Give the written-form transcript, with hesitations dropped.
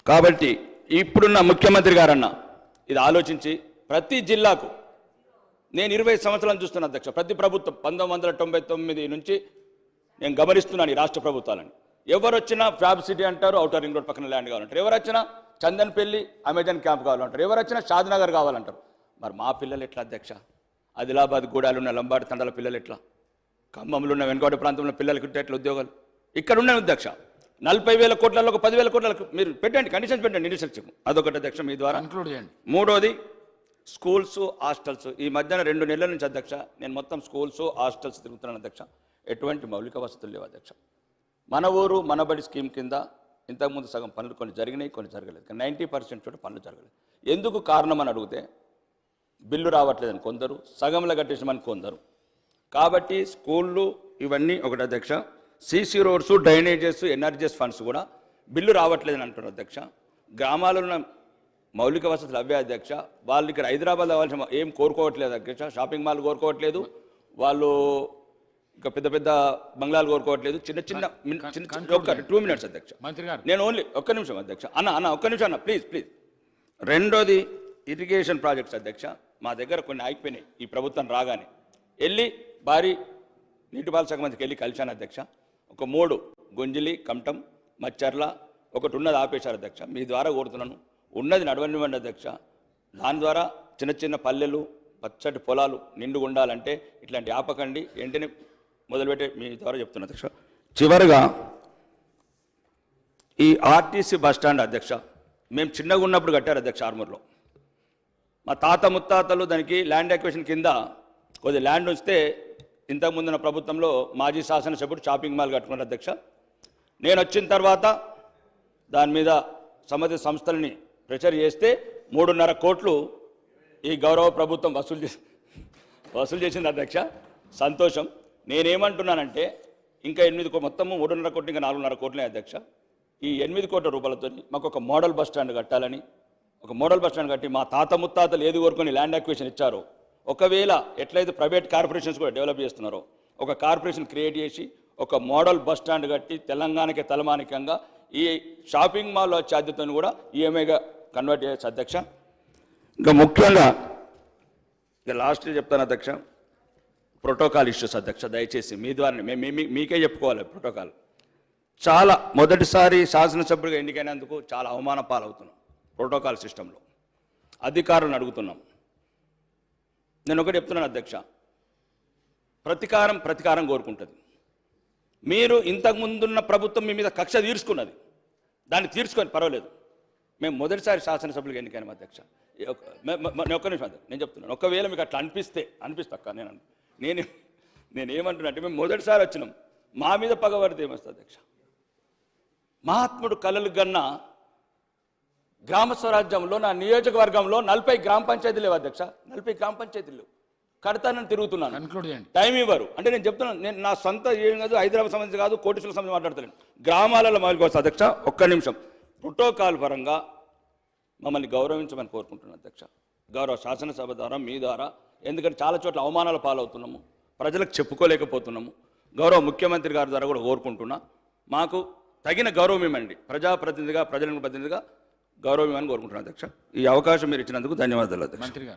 కాబట్టి ఇప్పుడున్న ముఖ్యమంత్రి గారన్న ఇది ఆలోచించి ప్రతి జిల్లాకు నేను 20 సంవత్సరాలు చూస్తున్నా అధ్యక్ష. ప్రతి ప్రభుత్వం 1999 నుంచి నేను గమనిస్తున్నాను ఈ రాష్ట్ర ప్రభుత్వాలని. ఎవరు వచ్చినా ఫ్యాబ్ సిటీ అంటారు, ఔటర్ రింగ్ రోడ్ పక్కన ల్యాండ్ కావాలంటారు. ఎవరు వచ్చినా చందన్పల్లి అమెజాన్ క్యాంప్ కావాలంటారు. ఎవరు వచ్చినా షాద్నగర్ కావాలంటారు. మరి మా పిల్లలు ఎట్లా అధ్యక్ష? ఆదిలాబాద్ గూడాలు ఉన్న లంబాడి తండాల పిల్లలు ఎట్లా? ఖమ్మంలో ఉన్న వెనుకబడి ప్రాంతంలో పిల్లలకి ఎట్లా ఉద్యోగాలు? ఇక్కడ ఉన్న అధ్యక్ష 40,000 కోట్లలో ఒక 10,000 కోట్లకు మీరు పెట్టండి, కండిషన్స్ పెట్టండి ఇనిషియేటివ్. అదొకటి అధ్యక్ష మీ ద్వారా. మూడోది స్కూల్స్ హాస్టల్స్. ఈ మధ్యన 2 నెలల నుంచి అధ్యక్ష నేను మొత్తం స్కూల్స్ హాస్టల్స్ తిరుగుతున్నాను అధ్యక్ష. ఎటువంటి మౌలిక వసతులు లేవు అధ్యక్ష. మన ఊరు మనబడి స్కీమ్ కింద ఇంతకుముందు సగం పనులు కొన్ని జరిగినాయి, కొన్ని జరగలేదు. 90% చోట పనులు జరగలేదు. ఎందుకు కారణం అని అడిగితే బిల్లు రావట్లేదని కొందరు, సగంలో కట్టేసామని కొందరు. కాబట్టి స్కూళ్ళు ఇవన్నీ ఒకటి అధ్యక్ష. CC roads, drainages, NREGS funds కూడా బిల్లు రావట్లేదని అంటున్నారు అధ్యక్ష. గ్రామాల్లో ఉన్న మౌలిక వసతులు అవే అధ్యక్ష. వాళ్ళు ఇక్కడ హైదరాబాద్ అవ్వాల్సిన ఏం కోరుకోవట్లేదు అధ్యక్ష. షాపింగ్ మాల్ కోరుకోవట్లేదు, వాళ్ళు ఇంకా పెద్ద పెద్ద బంగ్లాలు కోరుకోవట్లేదు. చిన్న చిన్న 2 minutes అధ్యక్ష. నేను ఓన్లీ ఒక్క నిమిషం అధ్యక్ష. అన్న ఒక్క నిమిషం అన్న ప్లీజ్. రెండోది ఇరిగేషన్ ప్రాజెక్ట్స్ అధ్యక్ష. మా దగ్గర కొన్ని ఆగిపోయినాయి. ఈ ప్రభుత్వం రాగానే వెళ్ళి భారీ నీటిపారుదల శాఖ మంత్రికి వెళ్ళి కలిశాను అధ్యక్ష. ఒక 3 గుంజిలి, కమటం, మచ్చర్ల ఒకటి ఉన్నది ఆపేశారు అధ్యక్ష. మీ ద్వారా కోరుతున్నాను ఉన్నది నడవనివ్వండి అధ్యక్ష. దాని ద్వారా చిన్న చిన్న పల్లెలు, పచ్చటి పొలాలు నిండుగా ఉండాలంటే ఇట్లాంటి ఆపకండి, వెంటనే మొదలుపెట్టే మీ ద్వారా చెప్తున్నా అధ్యక్ష. చివరిగా ఈ ఆర్టీసీ బస్టాండ్ అధ్యక్ష మేము చిన్నగా ఉన్నప్పుడు కట్టారు అధ్యక్ష. ఆర్మూర్లో మా తాత ముత్తాతలు దానికి ల్యాండ్ అక్విజిషన్ కింద కొద్ది ల్యాండ్ వస్తే ఇంతకుముందున్న ప్రభుత్వంలో మాజీ శాసనసభ్యుడు షాపింగ్ మాల్ కట్టుకున్నారు అధ్యక్ష. నేను వచ్చిన తర్వాత దాని మీద సంబంధిత సంస్థలని ప్రెషర్ చేస్తే 3.5 కోట్లు ఈ గౌరవ ప్రభుత్వం వసూలు చేసింది అధ్యక్ష. సంతోషం. నేనేమంటున్నానంటే ఇంకా 8 మొత్తము 3.5 కోట్లు, ఇంకా 4.5 కోట్లే అధ్యక్ష. ఈ 8 కోట్ల రూపాయలతో మాకు ఒక మోడల్ బస్ స్టాండ్ కట్టాలని, ఒక మోడల్ బస్ స్టాండ్ కట్టి మా తాత ముత్తాతలు ఏది కోరుకొని ల్యాండ్ అక్విజిషన్ ఇచ్చారో, ఒకవేళ ఎట్లయితే ప్రైవేట్ కార్పొరేషన్స్ కూడా డెవలప్ చేస్తున్నారో ఒక కార్పొరేషన్ క్రియేట్ చేసి ఒక మోడల్ బస్ స్టాండ్ కట్టి తెలంగాణకి తలమానికంగా ఈ షాపింగ్ మాల్ ఛార్జీతో కూడా ఈఎంఐగా కన్వర్ట్ చేయొచ్చు అధ్యక్ష. ఇంకా ముఖ్యంగా ఇక లాస్ట్ చెప్తాను అధ్యక్ష, ప్రోటోకాల్ ఇష్యూస్ అధ్యక్ష. దయచేసి మీ ద్వారా మీకే చెప్పుకోవాలి. ప్రోటోకాల్ చాలా మొదటిసారి శాసనసభ్యుడిగా ఎన్నికైనందుకు చాలా అవమాన పాలవుతున్నాం. ప్రోటోకాల్ సిస్టంలో అధికారులను అడుగుతున్నాం. నేను ఒకటి చెప్తున్నాను అధ్యక్ష, ప్రతీకారం కోరుకుంటుంది. మీరు ఇంతకుముందున్న ప్రభుత్వం మీ మీద కక్ష తీర్చుకున్నది, దాన్ని తీర్చుకొని పర్వాలేదు. మేము మొదటిసారి శాసనసభ్యులుగా ఎన్నికైనాం అధ్యక్ష. ఒక్క నిమిషం అధ్యక్ష నేను చెప్తున్నాను. ఒకవేళ మీకు అట్లా అనిపిస్తా అక్క నేనేమంటున్నా అంటే మేము మొదటిసారి వచ్చినాం, మా మీద పగబడితే ఏమొస్తుంది అధ్యక్ష? మహాత్ముడు కలలు గన్న గ్రామ స్వరాజ్యంలో నా నియోజకవర్గంలో 40 గ్రామ పంచాయతీలు లేవు అధ్యక్ష. 40 గ్రామ పంచాయతీలు లేవు. కడతానని తిరుగుతున్నాను, టైం ఇవ్వరు. అంటే నేను చెప్తున్నాను, నేను నా సొంత ఏం కాదు, హైదరాబాద్ సంబంధించి కాదు, కోటేశ్వర సంబంధించి మాట్లాడతాను. గ్రామాలలో మౌలిక వసతులు అధ్యక్ష. ఒక్క నిమిషం. ప్రోటోకాల్ పరంగా మమ్మల్ని గౌరవించమని కోరుకుంటున్నాను అధ్యక్ష, గౌరవ శాసనసభ ద్వారా మీ ద్వారా. ఎందుకంటే చాలా చోట్ల అవమానాల పాలవుతున్నాము, ప్రజలకు చెప్పుకోలేకపోతున్నాము. గౌరవ ముఖ్యమంత్రి గారి ద్వారా కూడా కోరుకుంటున్నా, మాకు తగిన గౌరవం ఇవ్వండి. ప్రజాప్రతినిధిగా, ప్రజల ప్రతినిధిగా గౌరవం ఇవ్వని కోరుకుంటున్నాను అధ్యక్ష. ఈ అవకాశం మీరు ఇచ్చినందుకు ధన్యవాదాలు అధ్యక్ష.